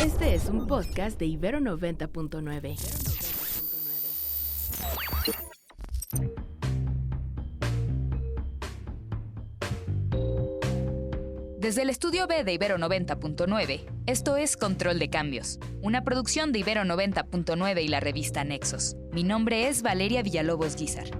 Este es un podcast de Ibero 90.9. Desde el estudio B de Ibero 90.9, esto es Control de Cambios, una producción de Ibero 90.9 y la revista Nexos. Mi nombre es Valeria Villalobos Guízar.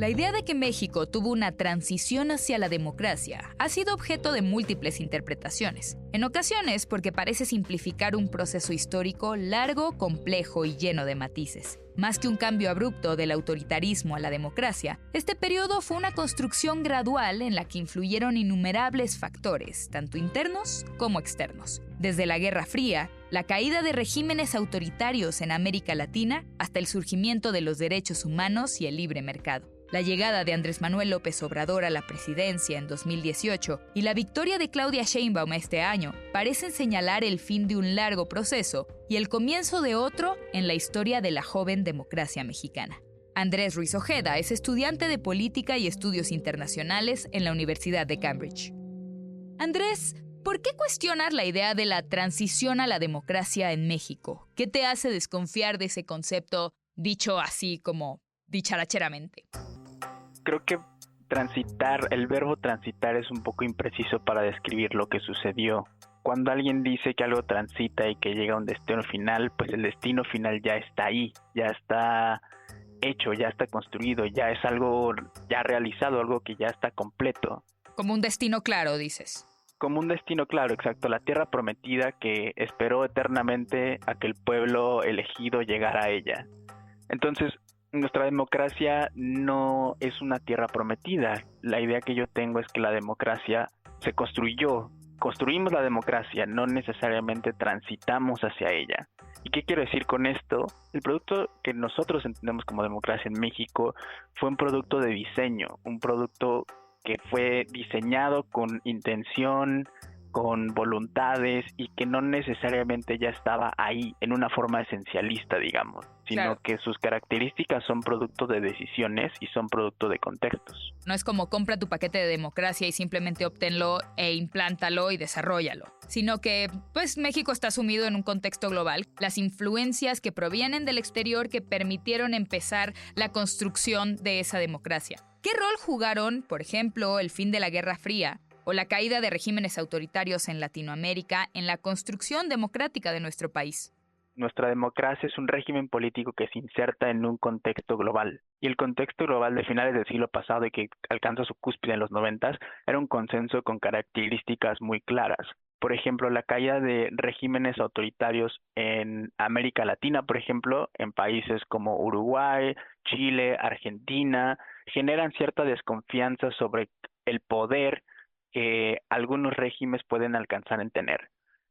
La idea de que México tuvo una transición hacia la democracia ha sido objeto de múltiples interpretaciones. En ocasiones porque parece simplificar un proceso histórico largo, complejo y lleno de matices. Más que un cambio abrupto del autoritarismo a la democracia, este periodo fue una construcción gradual en la que influyeron innumerables factores, tanto internos como externos. Desde la Guerra Fría, la caída de regímenes autoritarios en América Latina, hasta el surgimiento de los derechos humanos y el libre mercado. La llegada de Andrés Manuel López Obrador a la presidencia en 2018 y la victoria de Claudia Sheinbaum este año parecen señalar el fin de un largo proceso y el comienzo de otro en la historia de la joven democracia mexicana. Andrés Ruiz Ojeda es estudiante de Política y Estudios Internacionales en la Universidad de Cambridge. Andrés, ¿por qué cuestionar la idea de la transición a la democracia en México? ¿Qué te hace desconfiar de ese concepto dicho así como dicharacheramente? Creo que el verbo transitar es un poco impreciso para describir lo que sucedió. Cuando alguien dice que algo transita y que llega a un destino final, pues el destino final ya está ahí, ya está hecho, ya está construido, ya es algo ya realizado, algo que ya está completo. Como un destino claro, dices. Como un destino claro, exacto, la tierra prometida que esperó eternamente a que el pueblo elegido llegara a ella. Entonces, nuestra democracia no es una tierra prometida. La idea que yo tengo es que la democracia se construyó. Construimos la democracia, no necesariamente transitamos hacia ella. ¿Y qué quiero decir con esto? El producto que nosotros entendemos como democracia en México fue un producto de diseño, un producto que fue diseñado con intención, con voluntades y que no necesariamente ya estaba ahí en una forma esencialista, digamos, sino Claro, que sus características son producto de decisiones y son producto de contextos. no es como compra tu paquete de democracia y simplemente obténlo e implántalo y desarróllalo, sino que pues México está sumido en un contexto global, las influencias que provienen del exterior que permitieron empezar la construcción de esa democracia. ¿Qué rol jugaron, por ejemplo, el fin de la Guerra Fría o la caída de regímenes autoritarios en Latinoamérica en la construcción democrática de nuestro país? Nuestra democracia es un régimen político que se inserta en un contexto global. Y el contexto global de finales del siglo pasado y que alcanza su cúspide en los 90 era un consenso con características muy claras. Por ejemplo, la caída de regímenes autoritarios en América Latina, por ejemplo, en países como Uruguay, Chile, Argentina, generan cierta desconfianza sobre el poder que algunos regímenes pueden alcanzar en tener.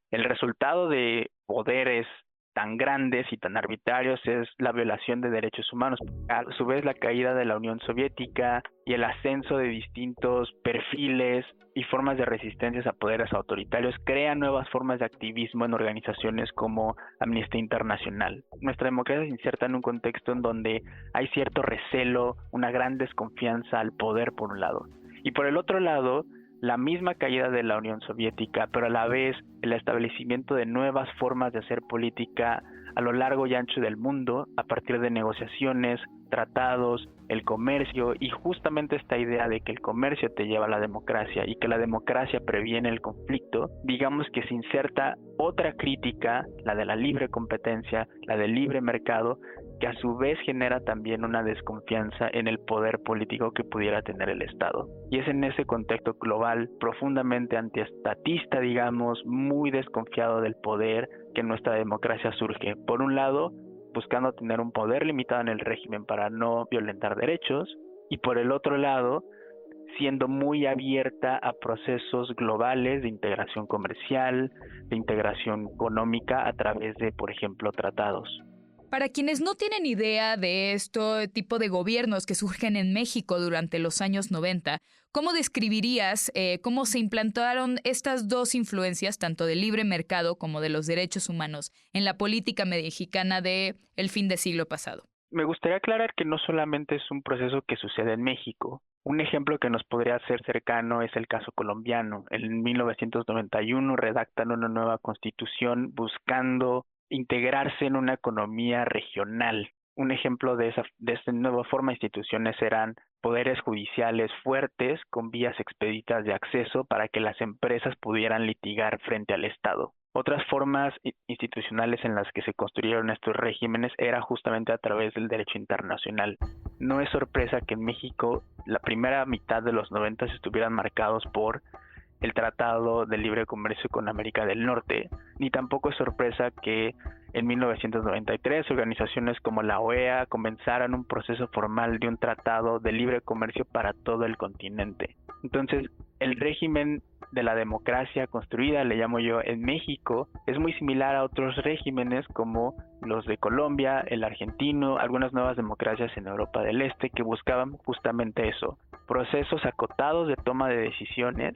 El resultado de poderes tan grandes y tan arbitrarios es la violación de derechos humanos. A su vez, la caída de la Unión Soviética y el ascenso de distintos perfiles y formas de resistencia a poderes autoritarios crean nuevas formas de activismo en organizaciones como Amnistía Internacional. Nuestra democracia se inserta en un contexto en donde hay cierto recelo, una gran desconfianza al poder por un lado. Y por el otro lado, la misma caída de la Unión Soviética, pero a la vez el establecimiento de nuevas formas de hacer política a lo largo y ancho del mundo a partir de negociaciones, tratados, el comercio y justamente esta idea de que el comercio te lleva a la democracia y que la democracia previene el conflicto, digamos que se inserta otra crítica, la de la libre competencia, la del libre mercado, que a su vez genera también una desconfianza en el poder político que pudiera tener el Estado. Y es en ese contexto global profundamente antiestatista, digamos, muy desconfiado del poder que nuestra democracia surge. Por un lado, buscando tener un poder limitado en el régimen para no violentar derechos, y por el otro lado, siendo muy abierta a procesos globales de integración comercial, de integración económica a través de, por ejemplo, tratados. Para quienes no tienen idea de este tipo de gobiernos que surgen en México durante los años 90, ¿cómo describirías cómo se implantaron estas dos influencias, tanto del libre mercado como de los derechos humanos, en la política mexicana del fin del siglo pasado? Me gustaría aclarar que no solamente es un proceso que sucede en México. Un ejemplo que nos podría ser cercano es el caso colombiano. En 1991 redactan una nueva constitución buscando integrarse en una economía regional. Un ejemplo de esta nueva forma de instituciones eran poderes judiciales fuertes con vías expeditas de acceso para que las empresas pudieran litigar frente al Estado. Otras formas institucionales en las que se construyeron estos regímenes era justamente a través del derecho internacional. No es sorpresa que en México la primera mitad de los 90 estuvieran marcados por el Tratado de Libre Comercio con América del Norte, ni tampoco es sorpresa que en 1993 organizaciones como la OEA comenzaran un proceso formal de un tratado de libre comercio para todo el continente. Entonces, el régimen de la democracia construida, le llamo yo, en México, es muy similar a otros regímenes como los de Colombia, el argentino, algunas nuevas democracias en Europa del Este que buscaban justamente eso, procesos acotados de toma de decisiones,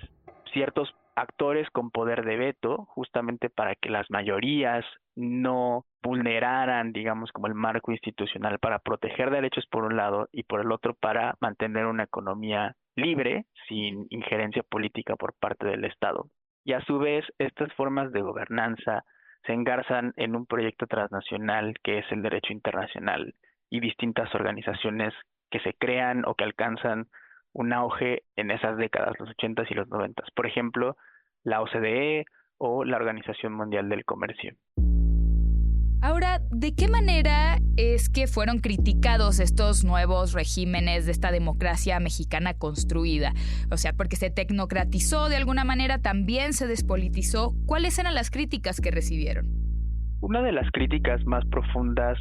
ciertos actores con poder de veto, justamente para que las mayorías no vulneraran, digamos, como el marco institucional para proteger derechos por un lado y por el otro para mantener una economía libre, sin injerencia política por parte del Estado. Y a su vez, estas formas de gobernanza se engarzan en un proyecto transnacional que es el derecho internacional y distintas organizaciones que se crean o que alcanzan un auge en esas décadas, los 80s y los 90s. Por ejemplo, la OCDE o la Organización Mundial del Comercio. Ahora, ¿de qué manera es que fueron criticados estos nuevos regímenes de esta democracia mexicana construida? O sea, porque se tecnocratizó de alguna manera, también se despolitizó. ¿Cuáles eran las críticas que recibieron? Una de las críticas más profundas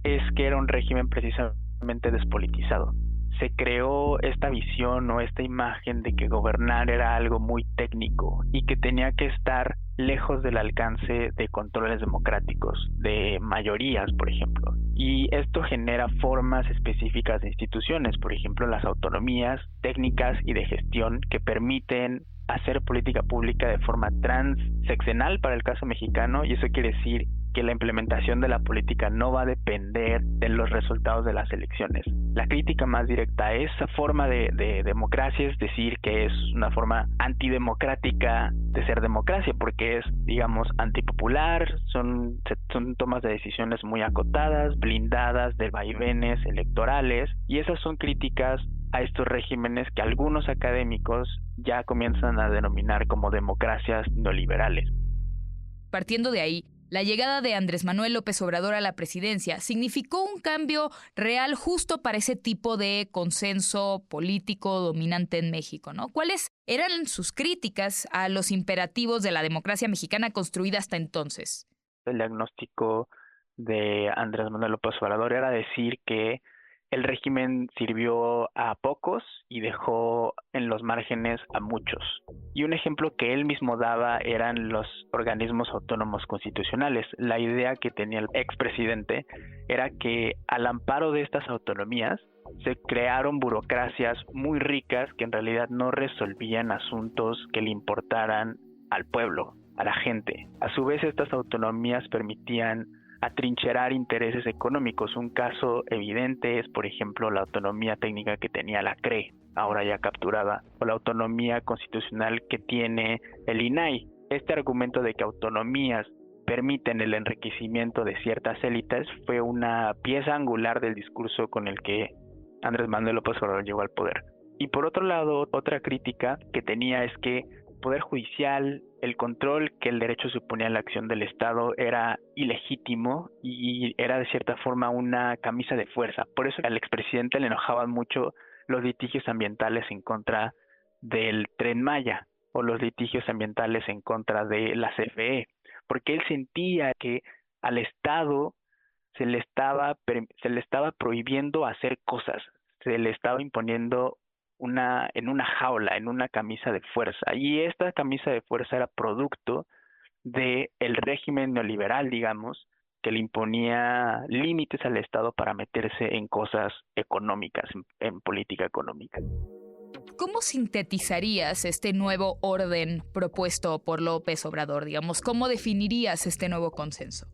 es que era un régimen precisamente despolitizado. Se creó esta visión o esta imagen de que gobernar era algo muy técnico y que tenía que estar lejos del alcance de controles democráticos, de mayorías, por ejemplo. Y esto genera formas específicas de instituciones, por ejemplo, las autonomías técnicas y de gestión que permiten hacer política pública de forma transseccional para el caso mexicano, y eso quiere decir que la implementación de la política no va a depender de los resultados de las elecciones. La crítica más directa a esa forma de democracia es decir que es una forma antidemocrática de ser democracia, porque es, digamos, antipopular, son tomas de decisiones muy acotadas, blindadas de vaivenes electorales, y esas son críticas a estos regímenes que algunos académicos ya comienzan a denominar como democracias neoliberales. Partiendo de ahí, la llegada de Andrés Manuel López Obrador a la presidencia significó un cambio real justo para ese tipo de consenso político dominante en México, ¿no? ¿Cuáles eran sus críticas a los imperativos de la democracia mexicana construida hasta entonces? El diagnóstico de Andrés Manuel López Obrador era decir que el régimen sirvió a pocos y dejó en los márgenes a muchos. Y un ejemplo que él mismo daba eran los organismos autónomos constitucionales. La idea que tenía el expresidente era que al amparo de estas autonomías se crearon burocracias muy ricas que en realidad no resolvían asuntos que le importaran al pueblo, a la gente. A su vez, estas autonomías permitían atrincherar intereses económicos. Un caso evidente es, por ejemplo, la autonomía técnica que tenía la CRE, ahora ya capturada, o la autonomía constitucional que tiene el INAI. Este argumento de que autonomías permiten el enriquecimiento de ciertas élites fue una pieza angular del discurso con el que Andrés Manuel López Obrador llegó al poder. Y por otro lado, otra crítica que tenía es que el poder judicial, el control que el derecho suponía en la acción del Estado era ilegítimo y era de cierta forma una camisa de fuerza. Por eso al expresidente le enojaban mucho los litigios ambientales en contra del Tren Maya o los litigios ambientales en contra de la CFE, porque él sentía que al Estado se le estaba prohibiendo hacer cosas, se le estaba imponiendo en una jaula, en una camisa de fuerza, y esta camisa de fuerza era producto del régimen neoliberal, digamos, que le imponía límites al Estado para meterse en cosas económicas, en política económica. ¿Cómo sintetizarías este nuevo orden propuesto por López Obrador, digamos? ¿Cómo definirías este nuevo consenso?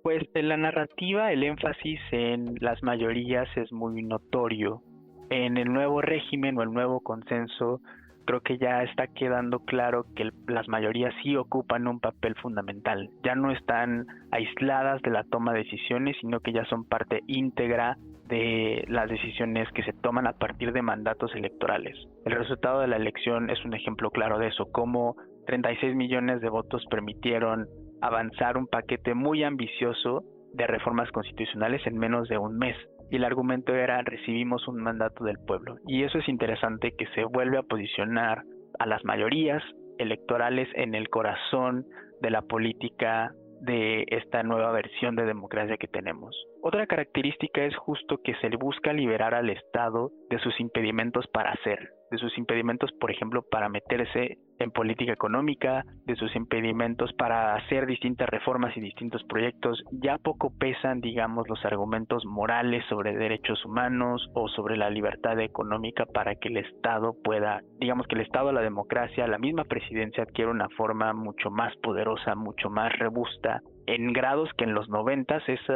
Pues en la narrativa el énfasis en las mayorías es muy notorio. En el nuevo régimen o el nuevo consenso creo que ya está quedando claro que las mayorías sí ocupan un papel fundamental. Ya no están aisladas de la toma de decisiones, sino que ya son parte íntegra de las decisiones que se toman a partir de mandatos electorales. El resultado de la elección es un ejemplo claro de eso, cómo 36 millones de votos permitieron avanzar un paquete muy ambicioso de reformas constitucionales en menos de un mes. Y el argumento era: recibimos un mandato del pueblo. Y eso es interesante, que se vuelve a posicionar a las mayorías electorales en el corazón de la política de esta nueva versión de democracia que tenemos. Otra característica es justo que se le busca liberar al Estado de sus impedimentos para hacer, de sus impedimentos, por ejemplo, para meterse en política económica, de sus impedimentos para hacer distintas reformas y distintos proyectos. Ya poco pesan, digamos, los argumentos morales sobre derechos humanos o sobre la libertad económica para que el Estado pueda, digamos que el Estado, la democracia, la misma presidencia adquiere una forma mucho más poderosa, mucho más robusta, en grados que en los 90 ese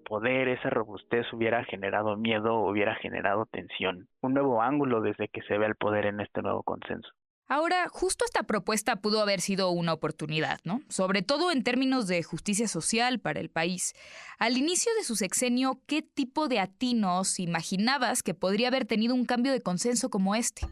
poder, esa robustez hubiera generado miedo, hubiera generado tensión. Un nuevo ángulo desde que se ve el poder en este nuevo consenso. Ahora, justo esta propuesta pudo haber sido una oportunidad, ¿no? Sobre todo en términos de justicia social para el país. Al inicio de su sexenio, ¿qué tipo de atinos imaginabas que podría haber tenido un cambio de consenso como este?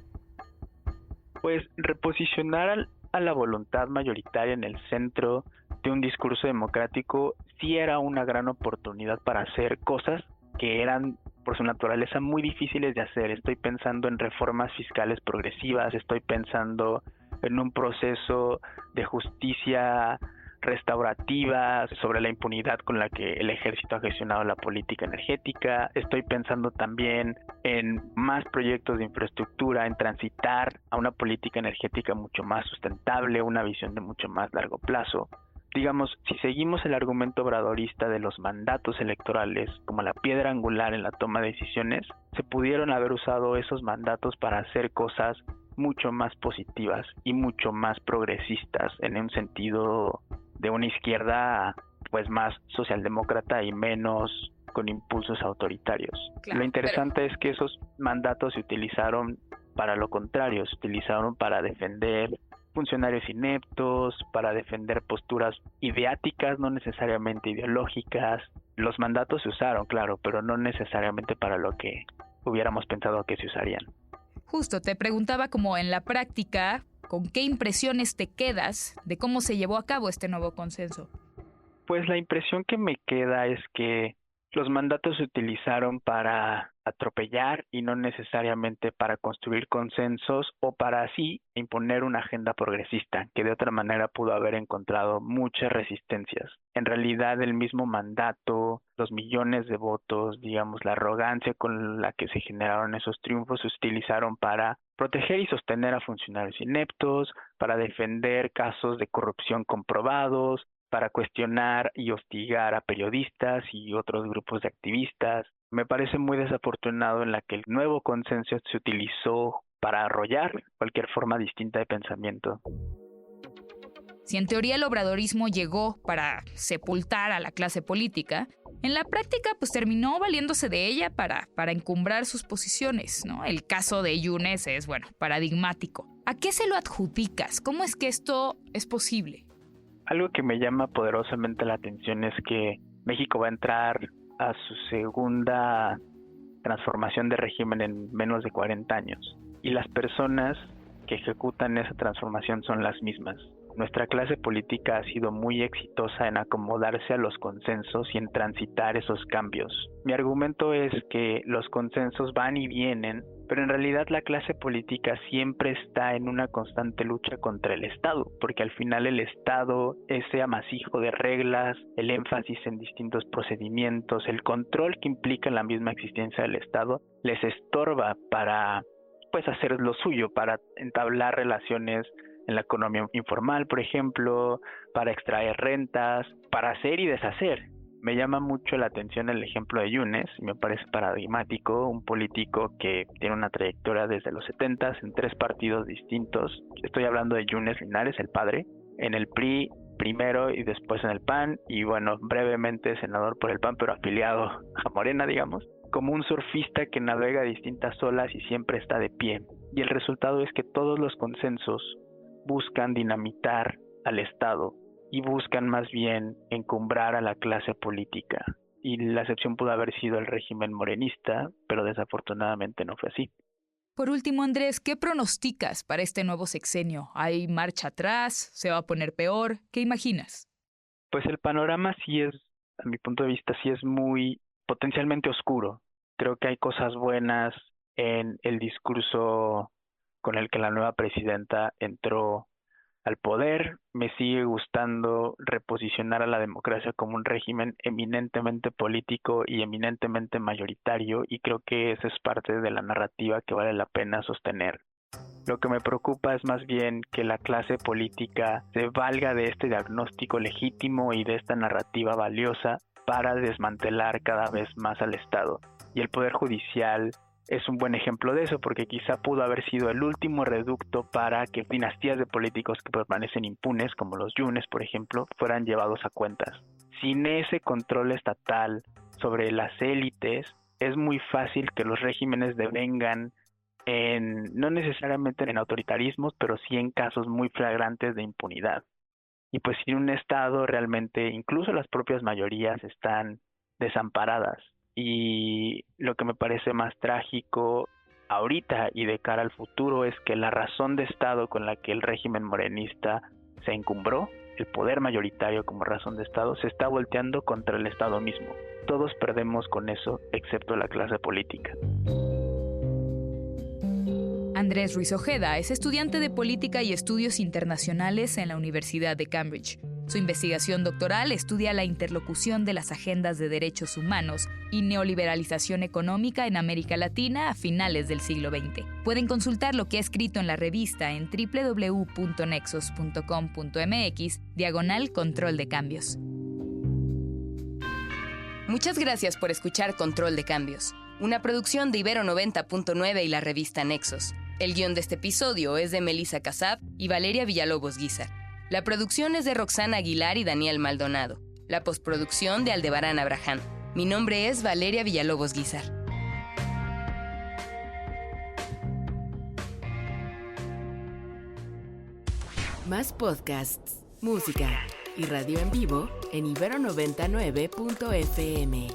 Pues reposicionar a la voluntad mayoritaria en el centro de un discurso democrático sí era una gran oportunidad para hacer cosas que eran por su naturaleza muy difíciles de hacer. Estoy pensando en reformas fiscales progresivas, estoy pensando en un proceso de justicia restaurativa sobre la impunidad con la que el ejército ha gestionado la política energética. Estoy pensando también en más proyectos de infraestructura, en transitar a una política energética mucho más sustentable, una visión de mucho más largo plazo. Digamos, si seguimos el argumento obradorista de los mandatos electorales como la piedra angular en la toma de decisiones, se pudieron haber usado esos mandatos para hacer cosas mucho más positivas y mucho más progresistas, en un sentido de una izquierda pues más socialdemócrata y menos con impulsos autoritarios. Claro, lo interesante es que esos mandatos se utilizaron para lo contrario, se utilizaron para defender funcionarios ineptos, para defender posturas ideáticas, no necesariamente ideológicas. Los mandatos se usaron, claro, pero no necesariamente para lo que hubiéramos pensado que se usarían. Justo, te preguntaba como en la práctica, ¿con qué impresiones te quedas de cómo se llevó a cabo este nuevo consenso? Pues la impresión que me queda es que los mandatos se utilizaron para atropellar y no necesariamente para construir consensos o para así imponer una agenda progresista, que de otra manera pudo haber encontrado muchas resistencias. En realidad el mismo mandato, los millones de votos, digamos, la arrogancia con la que se generaron esos triunfos se utilizaron para proteger y sostener a funcionarios ineptos, para defender casos de corrupción comprobados, para cuestionar y hostigar a periodistas y otros grupos de activistas. Me parece muy desafortunado en la que el nuevo consenso se utilizó para arrollar cualquier forma distinta de pensamiento. Si en teoría el obradorismo llegó para sepultar a la clase política, en la práctica pues terminó valiéndose de ella para encumbrar sus posiciones, ¿no? El caso de Yunes es, paradigmático. ¿A qué se lo adjudicas? ¿Cómo es que esto es posible? Algo que me llama poderosamente la atención es que México va a entrar a su segunda transformación de régimen en menos de 40 años. Y las personas que ejecutan esa transformación son las mismas. Nuestra clase política ha sido muy exitosa en acomodarse a los consensos y en transitar esos cambios. Mi argumento es que los consensos van y vienen, pero en realidad la clase política siempre está en una constante lucha contra el Estado, porque al final el Estado, ese amasijo de reglas, el énfasis en distintos procedimientos, el control que implica la misma existencia del Estado, les estorba para hacer lo suyo, para entablar relaciones en la economía informal, por ejemplo, para extraer rentas, para hacer y deshacer. Me llama mucho la atención el ejemplo de Yunes, y me parece paradigmático, un político que tiene una trayectoria desde los 70 en 3 partidos distintos. Estoy hablando de Yunes Linares, el padre. En el PRI primero y después en el PAN, y bueno, brevemente senador por el PAN, pero afiliado a Morena, digamos, como un surfista que navega distintas olas y siempre está de pie. Y el resultado es que todos los consensos buscan dinamitar al Estado y buscan más bien encumbrar a la clase política. Y la excepción pudo haber sido el régimen morenista, pero desafortunadamente no fue así. Por último, Andrés, ¿qué pronosticas para este nuevo sexenio? ¿Hay marcha atrás? ¿Se va a poner peor? ¿Qué imaginas? Pues el panorama sí es, a mi punto de vista, sí es muy potencialmente oscuro. Creo que hay cosas buenas en el discurso con el que la nueva presidenta entró al poder. Me sigue gustando reposicionar a la democracia como un régimen eminentemente político y eminentemente mayoritario, y creo que esa es parte de la narrativa que vale la pena sostener. Lo que me preocupa es más bien que la clase política se valga de este diagnóstico legítimo y de esta narrativa valiosa para desmantelar cada vez más al Estado. Y el Poder Judicial es un buen ejemplo de eso, porque quizá pudo haber sido el último reducto para que dinastías de políticos que permanecen impunes, como los Yunes, por ejemplo, fueran llevados a cuentas. Sin ese control estatal sobre las élites, es muy fácil que los regímenes devengan no necesariamente en autoritarismos, pero sí en casos muy flagrantes de impunidad. Y pues sin un Estado realmente, incluso las propias mayorías están desamparadas. Y lo que me parece más trágico ahorita y de cara al futuro es que la razón de Estado con la que el régimen morenista se encumbró, el poder mayoritario como razón de Estado, se está volteando contra el Estado mismo. Todos perdemos con eso, excepto la clase política. Andrés Ruiz Ojeda es estudiante de Política y Estudios Internacionales en la Universidad de Cambridge. Su investigación doctoral estudia la interlocución de las agendas de derechos humanos y neoliberalización económica en América Latina a finales del siglo XX. Pueden consultar lo que ha escrito en la revista en www.nexos.com.mx/control de cambios. Muchas gracias por escuchar Control de Cambios, una producción de Ibero 90.9 y la revista Nexos. El guión de este episodio es de Melissa Casab y Valeria Villalobos Guízar. La producción es de Roxana Aguilar y Daniel Maldonado. La postproducción de Aldebarán Abraham. Mi nombre es Valeria Villalobos Guízar. Más podcasts, música y radio en vivo en ibero99.fm.